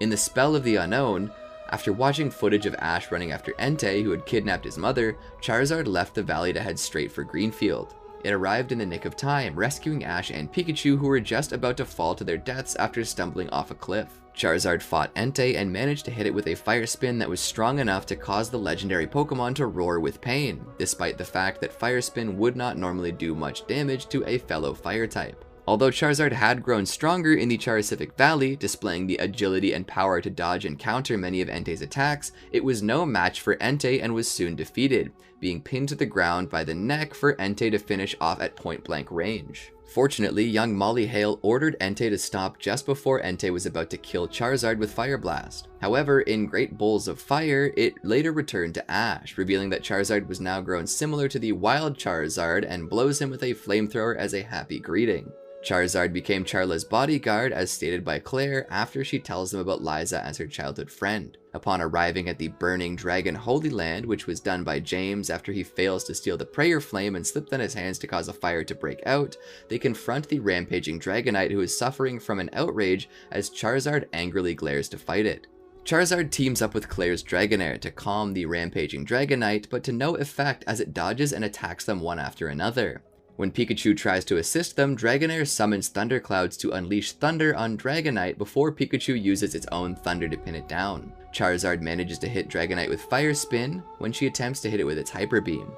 In the Spell of the Unknown, after watching footage of Ash running after Entei, who had kidnapped his mother, Charizard left the valley to head straight for Greenfield. It arrived in the nick of time, rescuing Ash and Pikachu, who were just about to fall to their deaths after stumbling off a cliff. Charizard fought Entei and managed to hit it with a Fire Spin that was strong enough to cause the legendary Pokemon to roar with pain, despite the fact that Fire Spin would not normally do much damage to a fellow Fire type. Although Charizard had grown stronger in the Charcific Valley, displaying the agility and power to dodge and counter many of Entei's attacks, it was no match for Entei and was soon defeated, being pinned to the ground by the neck for Entei to finish off at point-blank range. Fortunately, young Molly Hale ordered Entei to stop just before Entei was about to kill Charizard with Fire Blast. However, in Great Bowls of Fire, it later returned to Ash, revealing that Charizard was now grown similar to the wild Charizard and blows him with a flamethrower as a happy greeting. Charizard became Charla's bodyguard, as stated by Claire, after she tells him about Liza as her childhood friend. Upon arriving at the Burning Dragon Holy Land, which was done by James after he fails to steal the Prayer Flame and slipped on his hands to cause a fire to break out, they confront the rampaging Dragonite, who is suffering from an outrage as Charizard angrily glares to fight it. Charizard teams up with Claire's Dragonair to calm the rampaging Dragonite, but to no effect as it dodges and attacks them one after another. When Pikachu tries to assist them, Dragonair summons Thunderclouds to unleash thunder on Dragonite before Pikachu uses its own thunder to pin it down. Charizard manages to hit Dragonite with Fire Spin when she attempts to hit it with its Hyper Beam.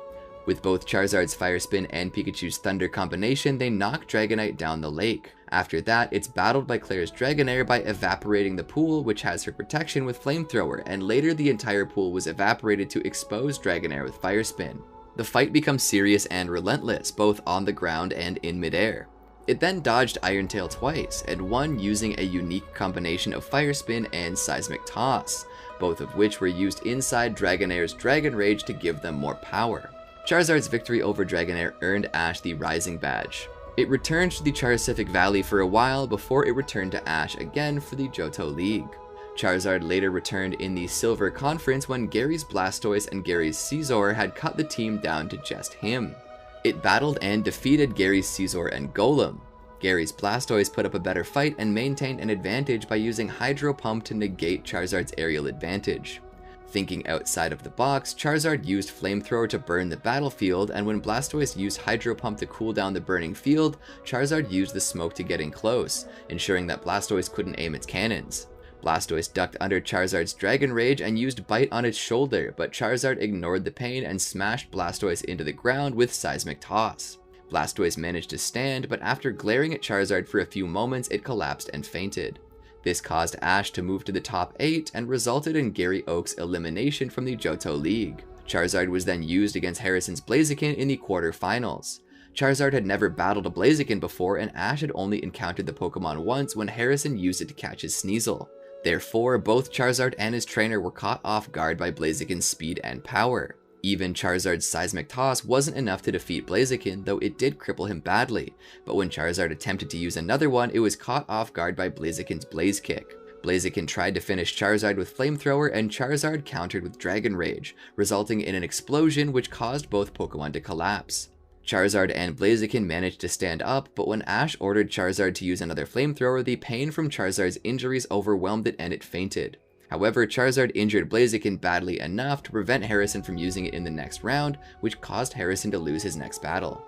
With both Charizard's Fire Spin and Pikachu's Thunder combination, they knock Dragonite down the lake. After that, it's battled by Claire's Dragonair by evaporating the pool, which has her protection with Flamethrower, and later the entire pool was evaporated to expose Dragonair with Fire Spin. The fight becomes serious and relentless, both on the ground and in midair. It then dodged Iron Tail twice, and won using a unique combination of Fire Spin and Seismic Toss, both of which were used inside Dragonair's Dragon Rage to give them more power. Charizard's victory over Dragonair earned Ash the Rising Badge. It returned to the Charcific Valley for a while before it returned to Ash again for the Johto League. Charizard later returned in the Silver Conference when Gary's Blastoise and Gary's Scizor had cut the team down to just him. It battled and defeated Gary's Scizor and Golem. Gary's Blastoise put up a better fight and maintained an advantage by using Hydro Pump to negate Charizard's aerial advantage. Thinking outside of the box, Charizard used Flamethrower to burn the battlefield, and when Blastoise used Hydro Pump to cool down the burning field, Charizard used the smoke to get in close, ensuring that Blastoise couldn't aim its cannons. Blastoise ducked under Charizard's Dragon Rage and used Bite on its shoulder, but Charizard ignored the pain and smashed Blastoise into the ground with Seismic Toss. Blastoise managed to stand, but after glaring at Charizard for a few moments, it collapsed and fainted. This caused Ash to move to the top 8 and resulted in Gary Oak's elimination from the Johto League. Charizard was then used against Harrison's Blaziken in the quarterfinals. Charizard had never battled a Blaziken before, and Ash had only encountered the Pokemon once when Harrison used it to catch his Sneasel. Therefore, both Charizard and his trainer were caught off guard by Blaziken's speed and power. Even Charizard's Seismic Toss wasn't enough to defeat Blaziken, though it did cripple him badly, but when Charizard attempted to use another one, it was caught off guard by Blaziken's Blaze Kick. Blaziken tried to finish Charizard with Flamethrower, and Charizard countered with Dragon Rage, resulting in an explosion which caused both Pokemon to collapse. Charizard and Blaziken managed to stand up, but when Ash ordered Charizard to use another Flamethrower, the pain from Charizard's injuries overwhelmed it and it fainted. However, Charizard injured Blaziken badly enough to prevent Harrison from using it in the next round, which caused Harrison to lose his next battle.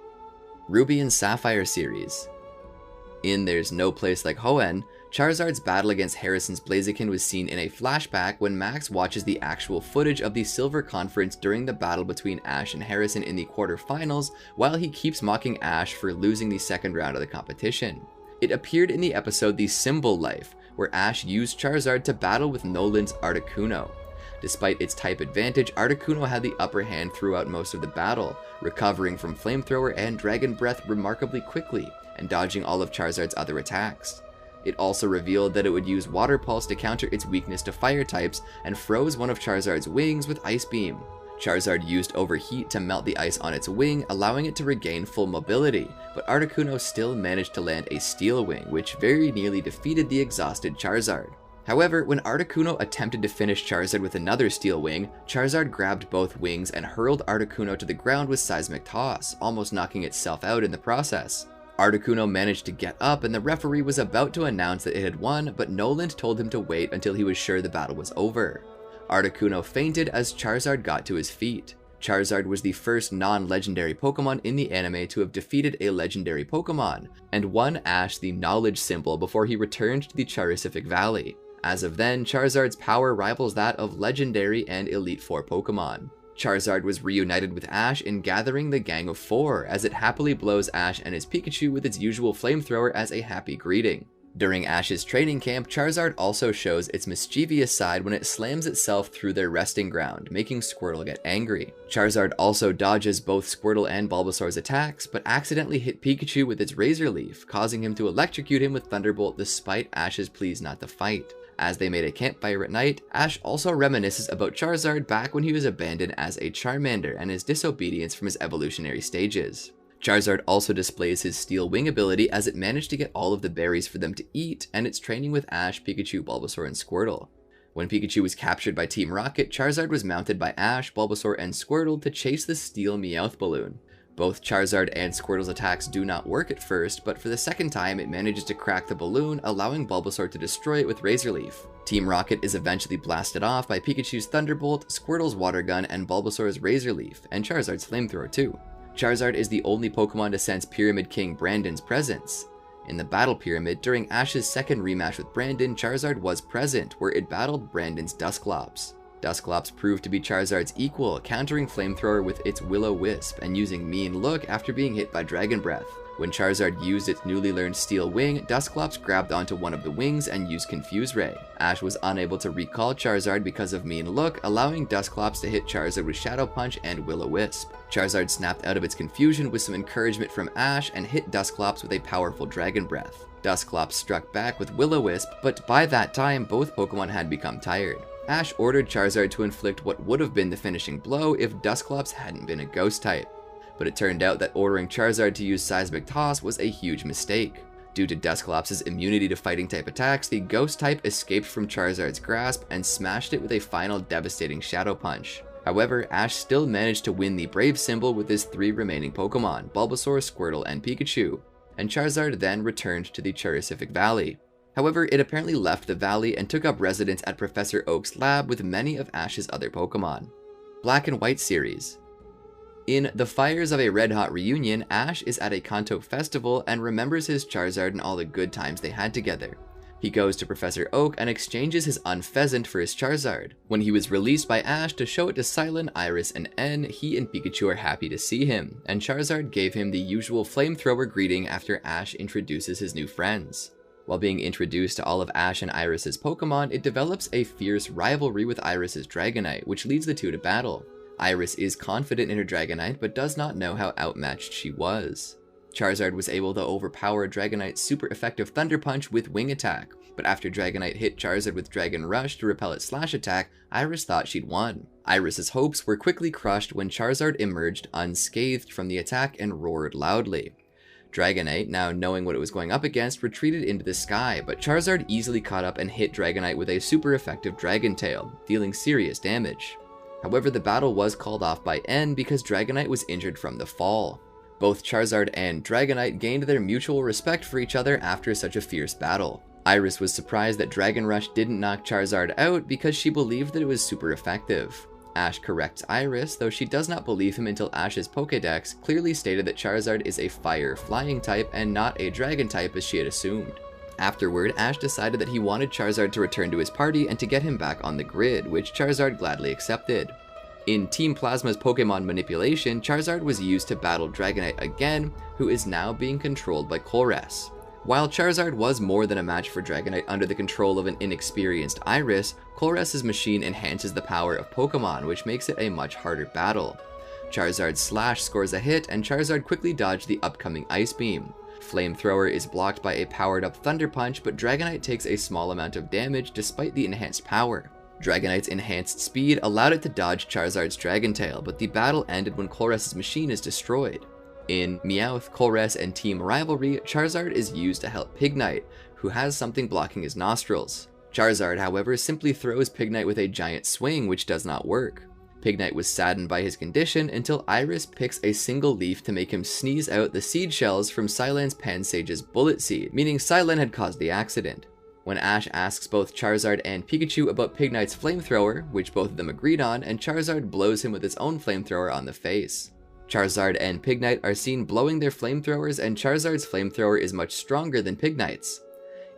Ruby and Sapphire Series. In There's No Place Like Hoenn, Charizard's battle against Harrison's Blaziken was seen in a flashback when Max watches the actual footage of the Silver Conference during the battle between Ash and Harrison in the quarterfinals, while he keeps mocking Ash for losing the second round of the competition. It appeared in the episode The Symbol Life, where Ash used Charizard to battle with Nolan's Articuno. Despite its type advantage, Articuno had the upper hand throughout most of the battle, recovering from Flamethrower and Dragon Breath remarkably quickly, and dodging all of Charizard's other attacks. It also revealed that it would use Water Pulse to counter its weakness to fire types, and froze one of Charizard's wings with Ice Beam. Charizard used Overheat to melt the ice on its wing, allowing it to regain full mobility, but Articuno still managed to land a Steel Wing, which very nearly defeated the exhausted Charizard. However, when Articuno attempted to finish Charizard with another Steel Wing, Charizard grabbed both wings and hurled Articuno to the ground with Seismic Toss, almost knocking itself out in the process. Articuno managed to get up and the referee was about to announce that it had won, but Noland told him to wait until he was sure the battle was over. Articuno fainted as Charizard got to his feet. Charizard was the first non-legendary Pokemon in the anime to have defeated a legendary Pokemon, and won Ash the knowledge symbol before he returned to the Charisific Valley. As of then, Charizard's power rivals that of legendary and Elite Four Pokemon. Charizard was reunited with Ash in gathering the Gang of Four, as it happily blows Ash and his Pikachu with its usual flamethrower as a happy greeting. During Ash's training camp, Charizard also shows its mischievous side when it slams itself through their resting ground, making Squirtle get angry. Charizard also dodges both Squirtle and Bulbasaur's attacks, but accidentally hit Pikachu with its Razor Leaf, causing him to electrocute him with Thunderbolt despite Ash's pleas not to fight. As they made a campfire at night, Ash also reminisces about Charizard back when he was abandoned as a Charmander and his disobedience from his evolutionary stages. Charizard also displays his Steel Wing ability as it managed to get all of the berries for them to eat, and its training with Ash, Pikachu, Bulbasaur, and Squirtle. When Pikachu was captured by Team Rocket, Charizard was mounted by Ash, Bulbasaur, and Squirtle to chase the Steel Meowth balloon. Both Charizard and Squirtle's attacks do not work at first, but for the second time it manages to crack the balloon, allowing Bulbasaur to destroy it with Razor Leaf. Team Rocket is eventually blasted off by Pikachu's Thunderbolt, Squirtle's Water Gun, and Bulbasaur's Razor Leaf, and Charizard's Flamethrower too. Charizard is the only Pokemon to sense Pyramid King Brandon's presence. In the Battle Pyramid, during Ash's second rematch with Brandon, Charizard was present, where it battled Brandon's Dusclops. Dusclops proved to be Charizard's equal, countering Flamethrower with its Will-O-Wisp and using Mean Look after being hit by Dragon Breath. When Charizard used its newly learned Steel Wing, Dusclops grabbed onto one of the wings and used Confuse Ray. Ash was unable to recall Charizard because of Mean Look, allowing Dusclops to hit Charizard with Shadow Punch and Will-O-Wisp. Charizard snapped out of its confusion with some encouragement from Ash and hit Dusclops with a powerful Dragon Breath. Dusclops struck back with Will-O-Wisp, but by that time both Pokemon had become tired. Ash ordered Charizard to inflict what would have been the finishing blow if Dusclops hadn't been a Ghost type. But it turned out that ordering Charizard to use Seismic Toss was a huge mistake. Due to Dusclops' immunity to fighting type attacks, the Ghost type escaped from Charizard's grasp and smashed it with a final devastating Shadow Punch. However, Ash still managed to win the Brave symbol with his 3 remaining Pokemon, Bulbasaur, Squirtle, and Pikachu, and Charizard then returned to the Charisific Valley. However, it apparently left the valley and took up residence at Professor Oak's lab with many of Ash's other Pokemon. Black and White series. In The Fires of a Red Hot Reunion, Ash is at a Kanto festival and remembers his Charizard and all the good times they had together. He goes to Professor Oak and exchanges his Unpheasant for his Charizard. When he was released by Ash to show it to Silent, Iris, and N, he and Pikachu are happy to see him, and Charizard gave him the usual Flamethrower greeting after Ash introduces his new friends. While being introduced to all of Ash and Iris's Pokemon, it develops a fierce rivalry with Iris's Dragonite, which leads the two to battle. Iris is confident in her Dragonite, but does not know how outmatched she was. Charizard was able to overpower Dragonite's super effective Thunder Punch with Wing Attack, but after Dragonite hit Charizard with Dragon Rush to repel its Slash Attack, Iris thought she'd won. Iris's hopes were quickly crushed when Charizard emerged unscathed from the attack and roared loudly. Dragonite, now knowing what it was going up against, retreated into the sky, but Charizard easily caught up and hit Dragonite with a super effective Dragon Tail, dealing serious damage. However, the battle was called off by N because Dragonite was injured from the fall. Both Charizard and Dragonite gained their mutual respect for each other after such a fierce battle. Iris was surprised that Dragon Rush didn't knock Charizard out because she believed that it was super effective. Ash corrects Iris, though she does not believe him until Ash's Pokédex clearly stated that Charizard is a fire flying type and not a dragon type as she had assumed. Afterward, Ash decided that he wanted Charizard to return to his party and to get him back on the grid, which Charizard gladly accepted. In Team Plasma's Pokemon Manipulation, Charizard was used to battle Dragonite again, who is now being controlled by Colress. While Charizard was more than a match for Dragonite under the control of an inexperienced Iris, Colress's machine enhances the power of Pokemon, which makes it a much harder battle. Charizard's Slash scores a hit, and Charizard quickly dodged the upcoming Ice Beam. Flamethrower is blocked by a powered-up Thunder Punch, but Dragonite takes a small amount of damage despite the enhanced power. Dragonite's enhanced speed allowed it to dodge Charizard's Dragon Tail, but the battle ended when Colress's machine is destroyed. In Meowth, Colress, and Team Rivalry, Charizard is used to help Pignite, who has something blocking his nostrils. Charizard, however, simply throws Pignite with a giant swing, which does not work. Pignite was saddened by his condition until Iris picks a single leaf to make him sneeze out the seed shells from Cylan's Pansage's bullet seed, meaning Cylan had caused the accident. When Ash asks both Charizard and Pikachu about Pignite's flamethrower, which both of them agreed on, and Charizard blows him with his own flamethrower on the face. Charizard and Pignite are seen blowing their flamethrowers, and Charizard's flamethrower is much stronger than Pignite's.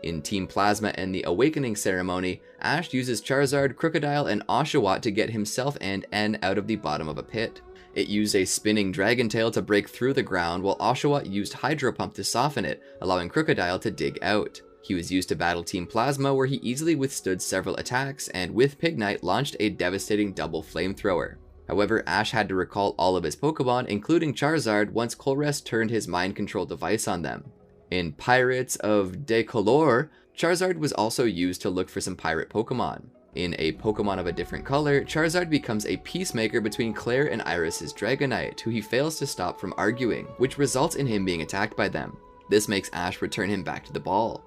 In Team Plasma and the Awakening Ceremony, Ash uses Charizard, Krookodile, and Oshawott to get himself and N out of the bottom of a pit. It used a spinning Dragon Tail to break through the ground, while Oshawott used Hydro Pump to soften it, allowing Krookodile to dig out. He was used to battle Team Plasma, where he easily withstood several attacks, and with Pignite launched a devastating double flamethrower. However, Ash had to recall all of his Pokemon, including Charizard, once Colress turned his mind control device on them. In Pirates of Decolor, Charizard was also used to look for some pirate Pokemon. In a Pokemon of a different color, Charizard becomes a peacemaker between Claire and Iris' Dragonite, who he fails to stop from arguing, which results in him being attacked by them. This makes Ash return him back to the ball.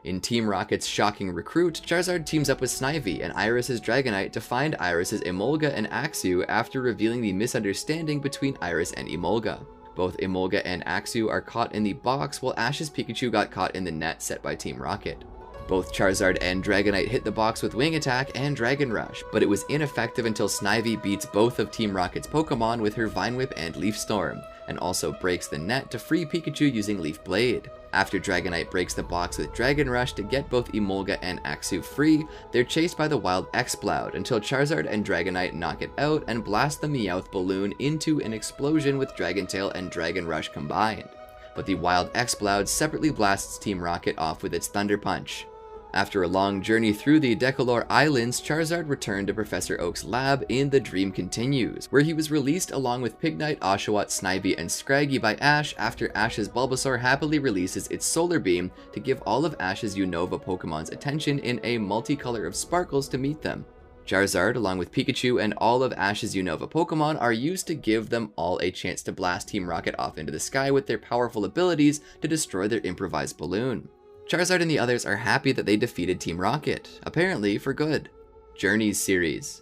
In Team Rocket's Shocking Recruit, Charizard teams up with Snivy and Iris' Dragonite to find Iris' Emolga and Axew after revealing the misunderstanding between Iris and Emolga. Both Emolga and Axew are caught in the box, while Ash's Pikachu got caught in the net set by Team Rocket. Both Charizard and Dragonite hit the box with Wing Attack and Dragon Rush, but it was ineffective until Snivy beats both of Team Rocket's Pokemon with her Vine Whip and Leaf Storm, and also breaks the net to free Pikachu using Leaf Blade. After Dragonite breaks the box with Dragon Rush to get both Emolga and Axew free, they're chased by the wild Exploud until Charizard and Dragonite knock it out and blast the Meowth balloon into an explosion with Dragon Tail and Dragon Rush combined. But the wild Exploud separately blasts Team Rocket off with its Thunder Punch. After a long journey through the Decolor Islands, Charizard returned to Professor Oak's lab in The Dream Continues, where he was released along with Pignite, Oshawott, Snivy, and Scraggy by Ash after Ash's Bulbasaur happily releases its Solar Beam to give all of Ash's Unova Pokemon's attention in a multicolor of sparkles to meet them. Charizard, along with Pikachu and all of Ash's Unova Pokemon, are used to give them all a chance to blast Team Rocket off into the sky with their powerful abilities to destroy their improvised balloon. Charizard and the others are happy that they defeated Team Rocket, apparently for good. Journeys series.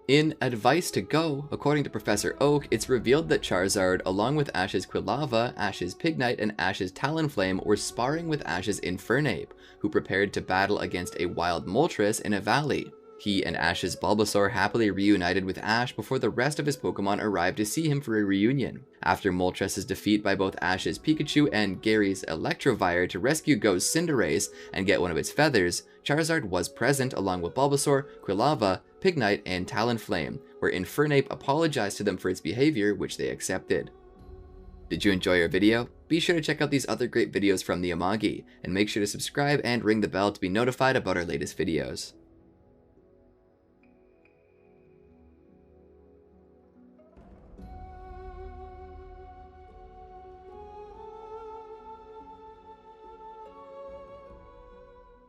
In Advice to Go, according to Professor Oak, it's revealed that Charizard, along with Ash's Quilava, Ash's Pignite, and Ash's Talonflame, were sparring with Ash's Infernape, who prepared to battle against a wild Moltres in a valley. He and Ash's Bulbasaur happily reunited with Ash before the rest of his Pokemon arrived to see him for a reunion. After Moltres' defeat by both Ash's Pikachu and Gary's Electivire to rescue Go's Cinderace and get one of its feathers, Charizard was present along with Bulbasaur, Quilava, Pignite, and Talonflame, where Infernape apologized to them for its behavior, which they accepted. Did you enjoy our video? Be sure to check out these other great videos from the Amagi, and make sure to subscribe and ring the bell to be notified about our latest videos.